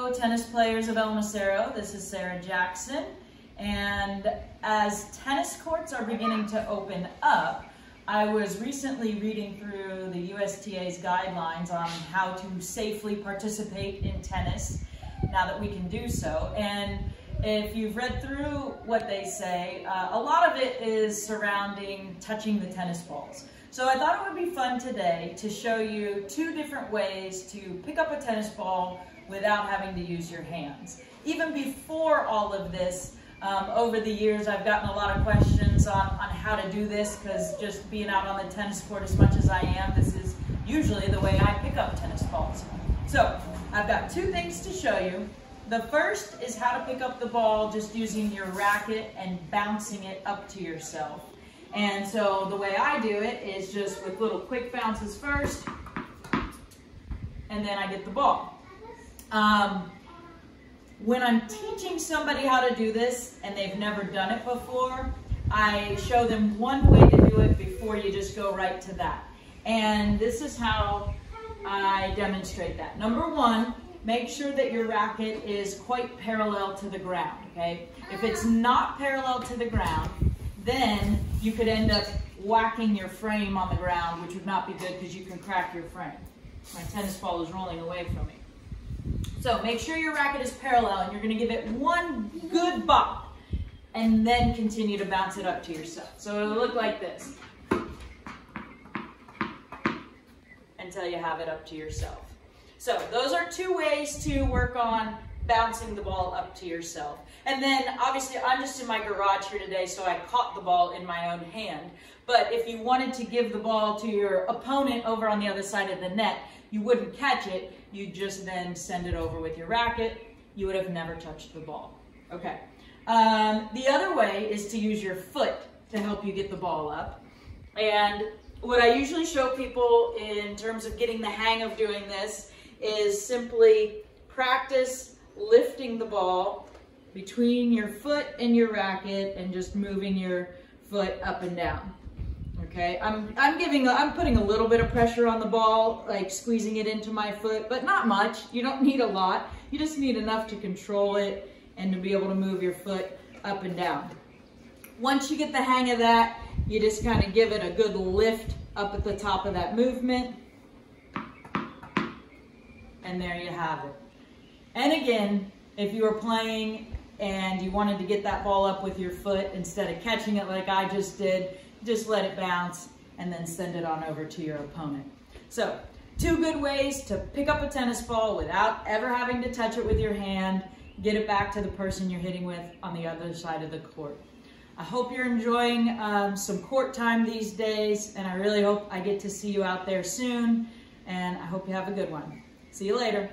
Hello, tennis players of El Macero. This is Sara Jackson. And as tennis courts are beginning to open up, I was recently reading through the USTA's guidelines on how to safely participate in tennis now that we can do so. And if you've read through what they say, a lot of it is surrounding touching the tennis balls. So I thought it would be fun today to show you two different ways to pick up a tennis ball without having to use your hands. Even before all of this, over the years I've gotten a lot of questions on how to do this, because just being out on the tennis court as much as I am, this is usually the way I pick up tennis balls. So I've got two things to show you. The first is how to pick up the ball just using your racket and bouncing it up to yourself. And so the way I do it is just with little quick bounces first, and then I get the ball. When I'm teaching somebody how to do this and they've never done it before, I show them one way to do it before you just go right to that. And this is how I demonstrate that. Number one, make sure that your racket is quite parallel to the ground, okay? If it's not parallel to the ground, then you could end up whacking your frame on the ground, which would not be good because you can crack your frame. My tennis ball is rolling away from me. So make sure your racket is parallel, and you're going to give it one good bop and then continue to bounce it up to yourself. So it'll look like this until you have it up to yourself. So those are two ways to work on bouncing the ball up to yourself. And then obviously I'm just in my garage here today, so I caught the ball in my own hand. But if you wanted to give the ball to your opponent over on the other side of the net, you wouldn't catch it, you'd just then send it over with your racket. You would have never touched the ball. Okay. The other way is to use your foot to help you get the ball up. And what I usually show people in terms of getting the hang of doing this is simply practice lifting the ball between your foot and your racket and just moving your foot up and down. Okay, I'm putting a little bit of pressure on the ball, like squeezing it into my foot, but not much. You don't need a lot. You just need enough to control it and to be able to move your foot up and down. Once you get the hang of that, you just kind of give it a good lift up at the top of that movement. And there you have it. And again, if you were playing and you wanted to get that ball up with your foot instead of catching it like I just did, just let it bounce and then send it on over to your opponent. So, two good ways to pick up a tennis ball without ever having to touch it with your hand, get it back to the person you're hitting with on the other side of the court. I hope you're enjoying some court time these days, and I really hope I get to see you out there soon, and I hope you have a good one. See you later.